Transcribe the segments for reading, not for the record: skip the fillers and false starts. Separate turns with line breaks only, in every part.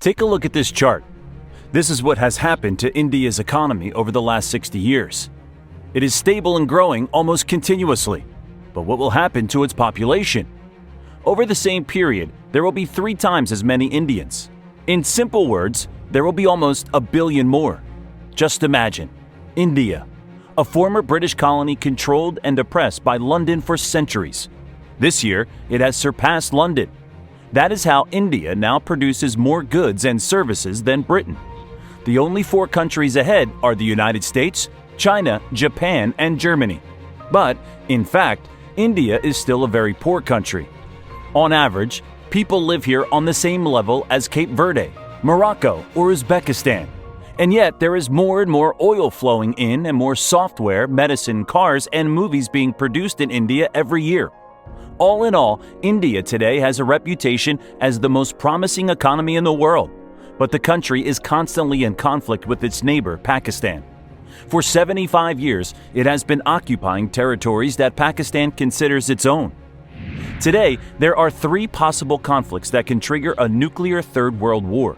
Take a look at this chart. This is what has happened to India's economy over the last 60 years. It is stable and growing almost continuously. But what will happen to its population? Over the same period, there will be 3 times as many Indians. In simple words, there will be almost a billion more. Just imagine, India, a former British colony controlled and oppressed by London for centuries. This year, it has surpassed London. That is how India now produces more goods and services than Britain. The only 4 countries ahead are the United States, China, Japan, and Germany. But, in fact, India is still a very poor country. On average, people live here on the same level as Cape Verde, Morocco, or Uzbekistan. And yet, there is more and more oil flowing in and more software, medicine, cars, and movies being produced in India every year. All in all, India today has a reputation as the most promising economy in the world. But the country is constantly in conflict with its neighbor, Pakistan. For 75 years, it has been occupying territories that Pakistan considers its own. Today, there are 3 possible conflicts that can trigger a nuclear Third World War.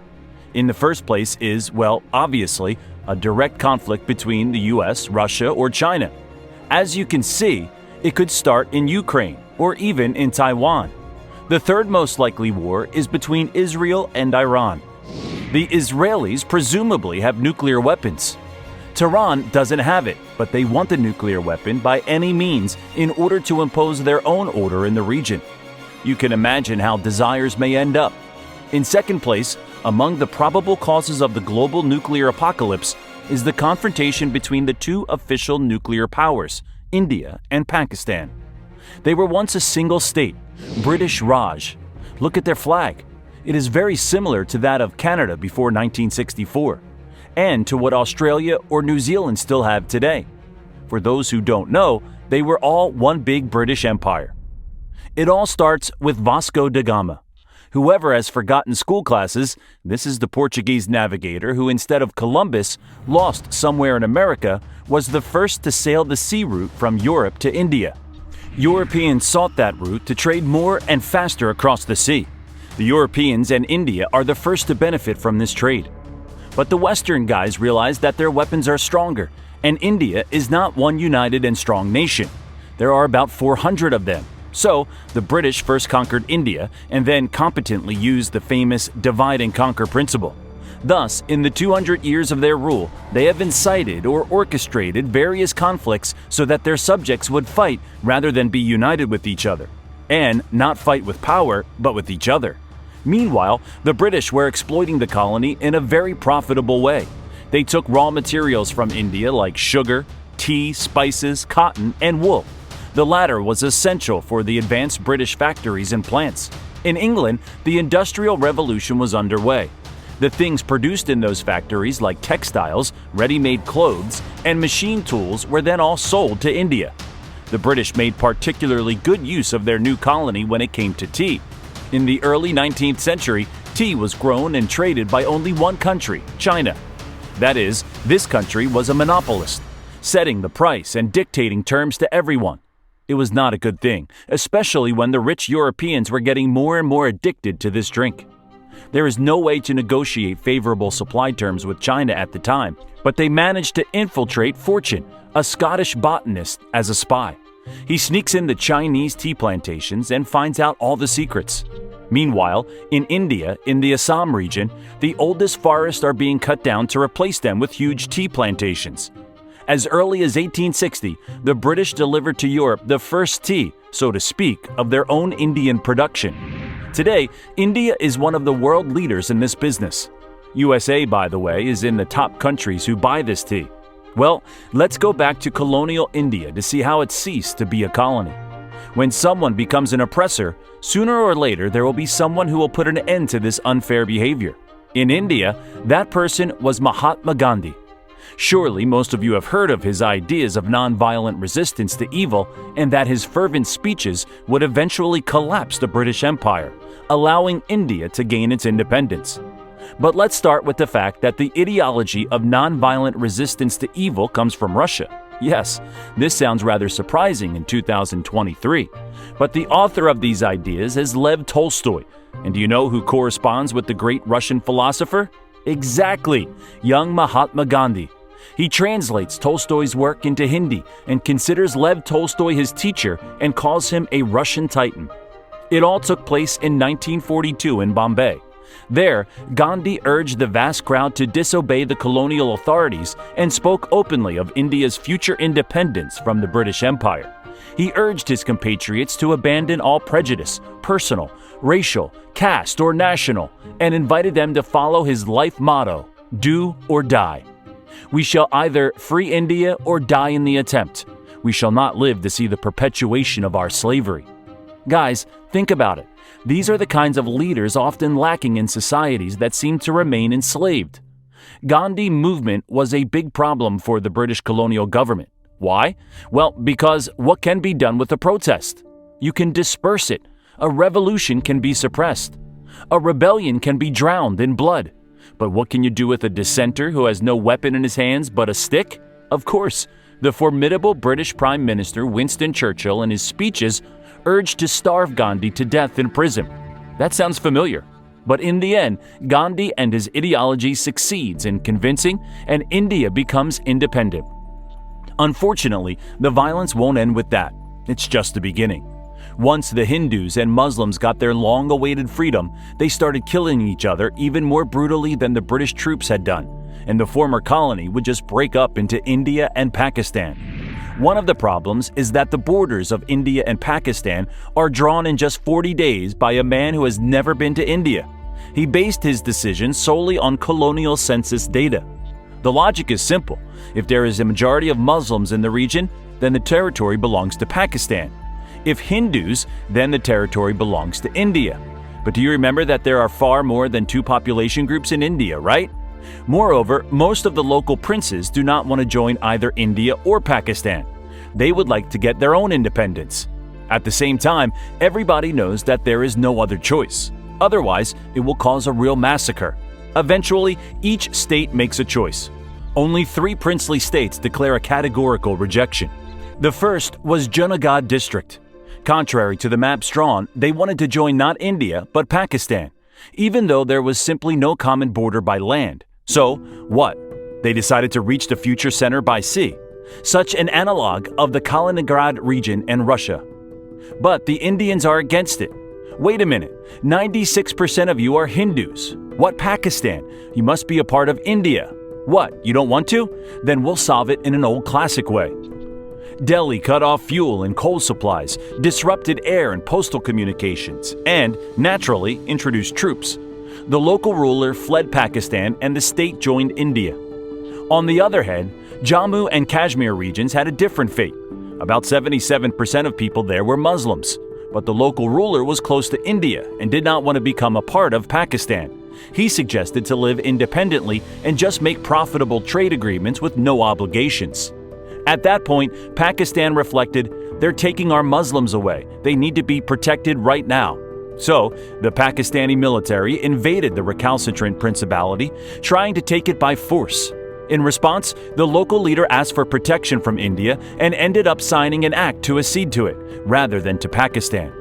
In the first place is, well, obviously, a direct conflict between the US, Russia, or China. As you can see, it could start in Ukraine or even in Taiwan. The third most likely war is between Israel and Iran. The Israelis presumably have nuclear weapons. Tehran doesn't have it, but they want the nuclear weapon by any means in order to impose their own order in the region. You can imagine how desires may end up. In second place, among the probable causes of the global nuclear apocalypse is the confrontation between the 2 official nuclear powers, India and Pakistan. They were once a single state, British Raj. Look at their flag. It is very similar to that of Canada before 1964, and to what Australia or New Zealand still have today. For those who don't know, they were all one big British empire. It all starts with Vasco da Gama. Whoever has forgotten school classes, this is the Portuguese navigator who, instead of Columbus, lost somewhere in America, was the first to sail the sea route from Europe to India. Europeans sought that route to trade more and faster across the sea. The Europeans and India are the first to benefit from this trade. But the Western guys realized that their weapons are stronger, and India is not one united and strong nation. There are about 400 of them. So, the British first conquered India and then competently used the famous divide and conquer principle. Thus, in the 200 years of their rule, they have incited or orchestrated various conflicts so that their subjects would fight rather than be united with each other. And not fight with power, but with each other. Meanwhile, the British were exploiting the colony in a very profitable way. They took raw materials from India like sugar, tea, spices, cotton, and wool. The latter was essential for the advanced British factories and plants. In England, the Industrial Revolution was underway. The things produced in those factories like textiles, ready-made clothes, and machine tools were then all sold to India. The British made particularly good use of their new colony when it came to tea. In the early 19th century, tea was grown and traded by only one country, China. That is, this country was a monopolist, setting the price and dictating terms to everyone. It was not a good thing, especially when the rich Europeans were getting more and more addicted to this drink. There is no way to negotiate favorable supply terms with China at the time, but they managed to infiltrate Fortune, a Scottish botanist, as a spy. He sneaks in the Chinese tea plantations and finds out all the secrets. Meanwhile, in India, in the Assam region, the oldest forests are being cut down to replace them with huge tea plantations. As early as 1860, the British delivered to Europe the first tea, so to speak, of their own Indian production. Today, India is one of the world leaders in this business. USA, by the way, is in the top countries who buy this tea. Well, let's go back to colonial India to see how it ceased to be a colony. When someone becomes an oppressor, sooner or later there will be someone who will put an end to this unfair behavior. In India, that person was Mahatma Gandhi. Surely most of you have heard of his ideas of nonviolent resistance to evil and that his fervent speeches would eventually collapse the British Empire, allowing India to gain its independence. But let's start with the fact that the ideology of nonviolent resistance to evil comes from Russia. Yes, this sounds rather surprising in 2023, but the author of these ideas is Lev Tolstoy. And do you know who corresponds with the great Russian philosopher? Exactly, young Mahatma Gandhi. He translates Tolstoy's work into Hindi and considers Lev Tolstoy his teacher and calls him a Russian titan. It all took place in 1942 in Bombay. There, Gandhi urged the vast crowd to disobey the colonial authorities and spoke openly of India's future independence from the British Empire. He urged his compatriots to abandon all prejudice, personal, racial, caste, or national, and invited them to follow his life motto, "Do or die." We shall either free India or die in the attempt. We shall not live to see the perpetuation of our slavery. Guys, think about it. These are the kinds of leaders often lacking in societies that seem to remain enslaved. Gandhi movement was a big problem for the British colonial government. Why? Well, because what can be done with a protest? You can disperse it. A revolution can be suppressed. A rebellion can be drowned in blood. But what can you do with a dissenter who has no weapon in his hands but a stick? Of course, the formidable British Prime Minister Winston Churchill in his speeches urged to starve Gandhi to death in prison. That sounds familiar. But in the end, Gandhi and his ideology succeeds in convincing, and India becomes independent. Unfortunately, the violence won't end with that. It's just the beginning. Once the Hindus and Muslims got their long-awaited freedom, they started killing each other even more brutally than the British troops had done, and the former colony would just break up into India and Pakistan. One of the problems is that the borders of India and Pakistan are drawn in just 40 days by a man who has never been to India. He based his decision solely on colonial census data. The logic is simple. If there is a majority of Muslims in the region, then the territory belongs to Pakistan. If Hindus, then the territory belongs to India. But do you remember that there are far more than two population groups in India, right? Moreover, most of the local princes do not want to join either India or Pakistan. They would like to get their own independence. At the same time, everybody knows that there is no other choice. Otherwise, it will cause a real massacre. Eventually, each state makes a choice. Only 3 princely states declare a categorical rejection. The first was Junagadh district. Contrary to the maps drawn, they wanted to join not India, but Pakistan, even though there was simply no common border by land. So, what? They decided to reach the future center by sea, such an analog of the Kaliningrad region and Russia. But the Indians are against it. Wait a minute, 96% of you are Hindus. What Pakistan? You must be a part of India. What, you don't want to? Then we'll solve it in an old classic way. Delhi cut off fuel and coal supplies, disrupted air and postal communications, and, naturally, introduced troops. The local ruler fled Pakistan and the state joined India. On the other hand, Jammu and Kashmir regions had a different fate. About 77% of people there were Muslims, but the local ruler was close to India and did not want to become a part of Pakistan. He suggested to live independently and just make profitable trade agreements with no obligations. At that point, Pakistan reflected, "They're taking our Muslims away. They need to be protected right now." So, the Pakistani military invaded the recalcitrant principality, trying to take it by force. In response, the local leader asked for protection from India and ended up signing an act to accede to it, rather than to Pakistan.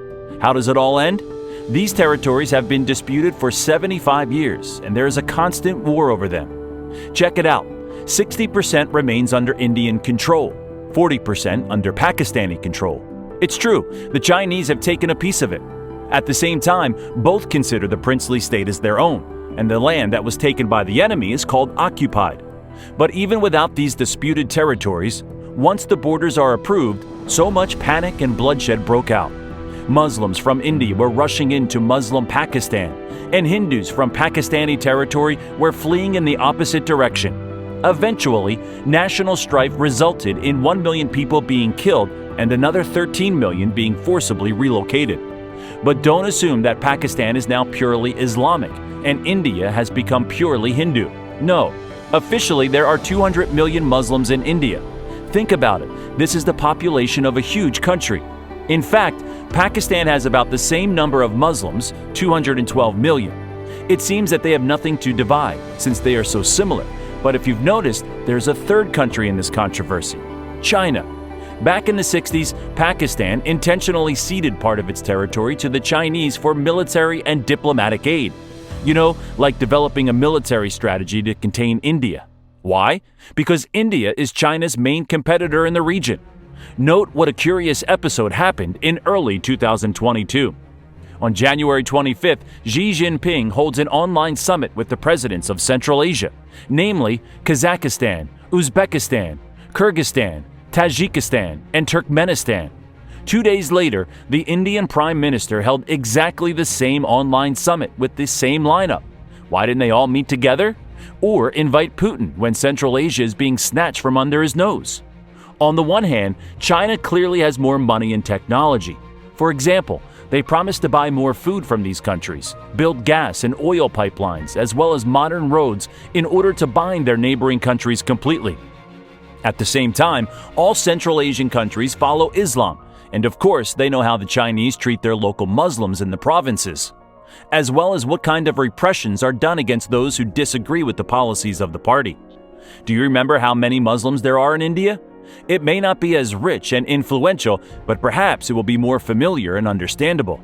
How does it all end? These territories have been disputed for 75 years, and there is a constant war over them. Check it out. 60% remains under Indian control, 40% under Pakistani control. It's true, the Chinese have taken a piece of it. At the same time, both consider the princely state as their own, and the land that was taken by the enemy is called occupied. But even without these disputed territories, once the borders are approved, so much panic and bloodshed broke out. Muslims from India were rushing into Muslim Pakistan, and Hindus from Pakistani territory were fleeing in the opposite direction. Eventually, national strife resulted in 1 million people being killed and another 13 million being forcibly relocated. But don't assume that Pakistan is now purely Islamic and India has become purely Hindu. No, officially there are 200 million Muslims in India. Think about it, this is the population of a huge country. In fact, Pakistan has about the same number of Muslims, 212 million. It seems that they have nothing to divide since they are so similar. But if you've noticed, there's a third country in this controversy. China. Back in the 60s, Pakistan intentionally ceded part of its territory to the Chinese for military and diplomatic aid. You know, like developing a military strategy to contain India. Why? Because India is China's main competitor in the region. Note what a curious episode happened in early 2022. On January 25th, Xi Jinping holds an online summit with the presidents of Central Asia, namely Kazakhstan, Uzbekistan, Kyrgyzstan, Tajikistan, and Turkmenistan. 2 days later, the Indian Prime Minister held exactly the same online summit with the same lineup. Why didn't they all meet together? Or invite Putin when Central Asia is being snatched from under his nose? On the one hand, China clearly has more money and technology. For example, they promised to buy more food from these countries, build gas and oil pipelines, as well as modern roads in order to bind their neighboring countries completely. At the same time, all Central Asian countries follow Islam, and of course they know how the Chinese treat their local Muslims in the provinces, as well as what kind of repressions are done against those who disagree with the policies of the party. Do you remember how many Muslims there are in India? It may not be as rich and influential, but perhaps it will be more familiar and understandable,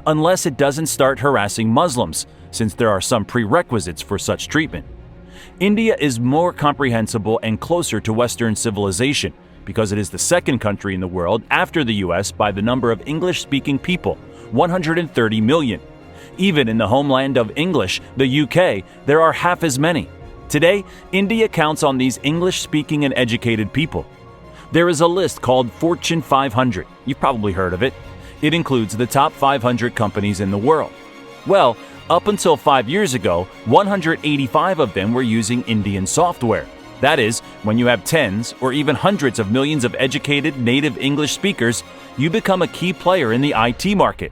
unless it doesn't start harassing Muslims, since there are some prerequisites for such treatment. India is more comprehensible and closer to Western civilization because it is the second country in the world after the US by the number of English-speaking people, 130 million. Even in the homeland of English, the UK, there are half as many. Today, India counts on these English-speaking and educated people. There is a list called Fortune 500. You've probably heard of it. It includes the top 500 companies in the world. Well, up until 5 years ago, 185 of them were using Indian software. That is, when you have tens or even hundreds of millions of educated native English speakers, you become a key player in the IT market,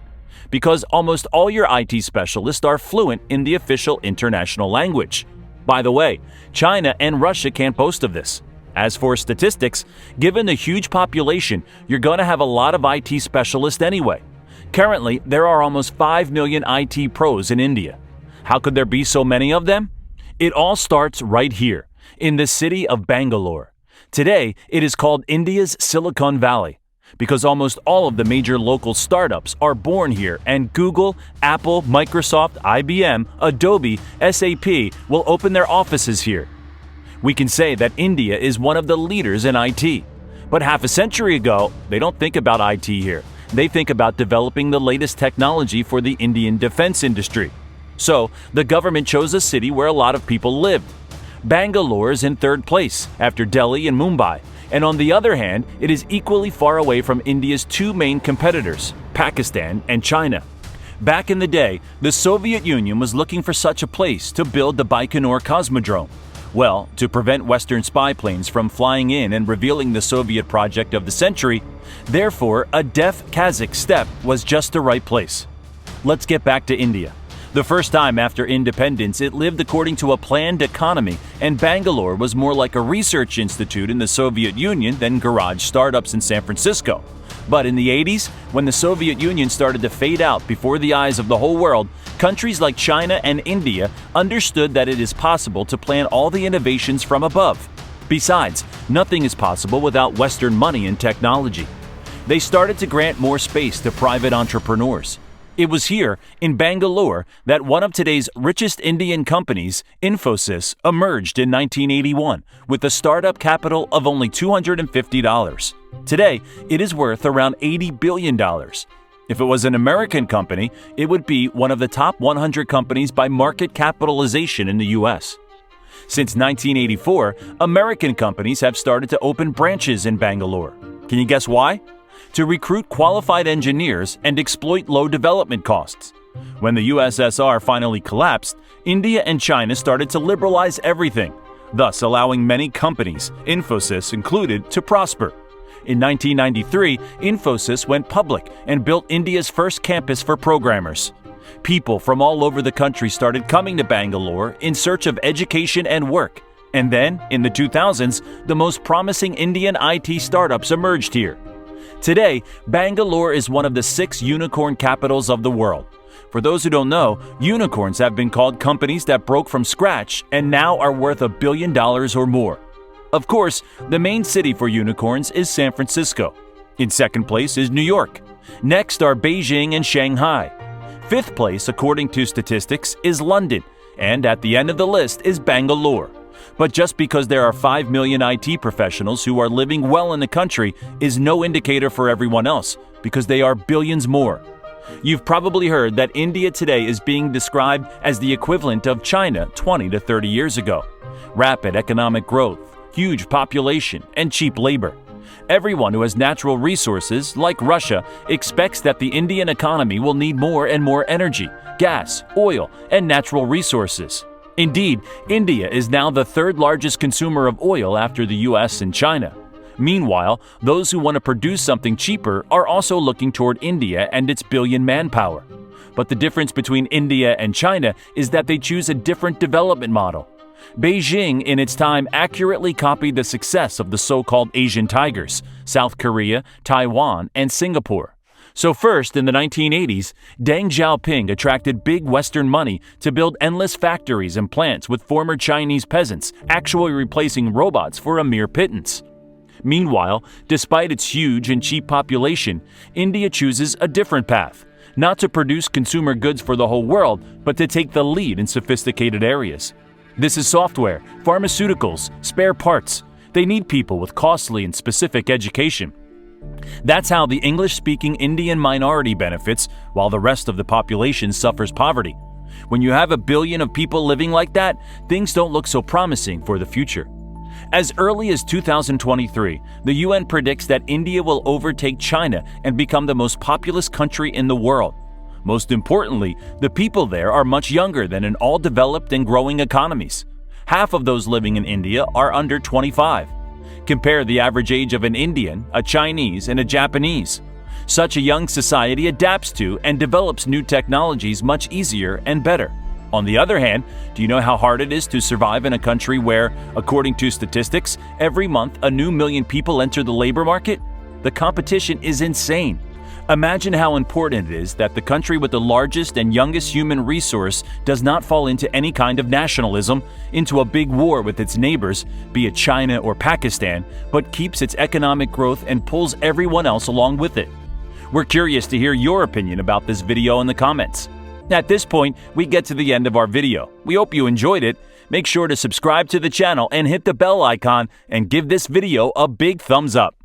because almost all your IT specialists are fluent in the official international language. By the way, China and Russia can't boast of this. As for statistics, given the huge population, you're going to have a lot of IT specialists anyway. Currently, there are almost 5 million IT pros in India. How could there be so many of them? It all starts right here, in the city of Bangalore. Today, it is called India's Silicon Valley, because almost all of the major local startups are born here, and Google, Apple, Microsoft, IBM, Adobe, SAP will open their offices here. We can say that India is one of the leaders in IT. But half a century ago, they don't think about IT here. They think about developing the latest technology for the Indian defense industry. So, the government chose a city where a lot of people lived. Bangalore is in third place, after Delhi and Mumbai, and on the other hand, it is equally far away from India's two main competitors, Pakistan and China. Back in the day, the Soviet Union was looking for such a place to build the Baikonur Cosmodrome. Well, to prevent Western spy planes from flying in and revealing the Soviet project of the century, therefore a deaf Kazakh steppe was just the right place. Let's get back to India. The first time after independence, it lived according to a planned economy, and Bangalore was more like a research institute in the Soviet Union than garage startups in San Francisco. But in the 80s, when the Soviet Union started to fade out before the eyes of the whole world, countries like China and India understood that it is possible to plan all the innovations from above. Besides, nothing is possible without Western money and technology. They started to grant more space to private entrepreneurs. It was here, in Bangalore, that one of today's richest Indian companies, Infosys, emerged in 1981 with a startup capital of only $250. Today, it is worth around $80 billion. If it was an American company, it would be one of the top 100 companies by market capitalization in the U.S. Since 1984, American companies have started to open branches in Bangalore. Can you guess why? To recruit qualified engineers and exploit low development costs. When the USSR finally collapsed, India and China started to liberalize everything, thus allowing many companies, Infosys included, to prosper. In 1993, Infosys went public and built India's first campus for programmers. People from all over the country started coming to Bangalore in search of education and work. And then, in the 2000s, the most promising Indian IT startups emerged here. Today, Bangalore is one of the 6 unicorn capitals of the world. For those who don't know, unicorns have been called companies that broke from scratch and now are worth $1 billion or more. Of course, the main city for unicorns is San Francisco. In second place is New York. Next are Beijing and Shanghai. Fifth place, according to statistics, is London, and at the end of the list is Bangalore. But just because there are 5 million IT professionals who are living well in the country is no indicator for everyone else, because they are billions more. You've probably heard that India today is being described as the equivalent of China 20 to 30 years ago. Rapid economic growth, huge population, and cheap labor. Everyone who has natural resources, like Russia, expects that the Indian economy will need more and more energy, gas, oil, and natural resources. Indeed, India is now the third largest consumer of oil after the US and China. Meanwhile, those who want to produce something cheaper are also looking toward India and its billion manpower. But the difference between India and China is that they choose a different development model. Beijing, in its time, accurately copied the success of the so-called Asian tigers, South Korea, Taiwan, and Singapore. So first, in the 1980s, Deng Xiaoping attracted big Western money to build endless factories and plants with former Chinese peasants, actually replacing robots for a mere pittance. Meanwhile, despite its huge and cheap population, India chooses a different path, not to produce consumer goods for the whole world, but to take the lead in sophisticated areas. This is software, pharmaceuticals, spare parts. They need people with costly and specific education. That's how the English-speaking Indian minority benefits, while the rest of the population suffers poverty. When you have 1 billion of people living like that, things don't look so promising for the future. As early as 2023, the UN predicts that India will overtake China and become the most populous country in the world. Most importantly, the people there are much younger than in all developed and growing economies. Half of those living in India are under 25. Compare the average age of an Indian, a Chinese, and a Japanese. Such a young society adapts to and develops new technologies much easier and better. On the other hand, do you know how hard it is to survive in a country where, according to statistics, every month a new million people enter the labor market? The competition is insane. Imagine how important it is that the country with the largest and youngest human resource does not fall into any kind of nationalism, into a big war with its neighbors, be it China or Pakistan, but keeps its economic growth and pulls everyone else along with it. We're curious to hear your opinion about this video in the comments. At this point, we get to the end of our video. We hope you enjoyed it. Make sure to subscribe to the channel and hit the bell icon and give this video a big thumbs up.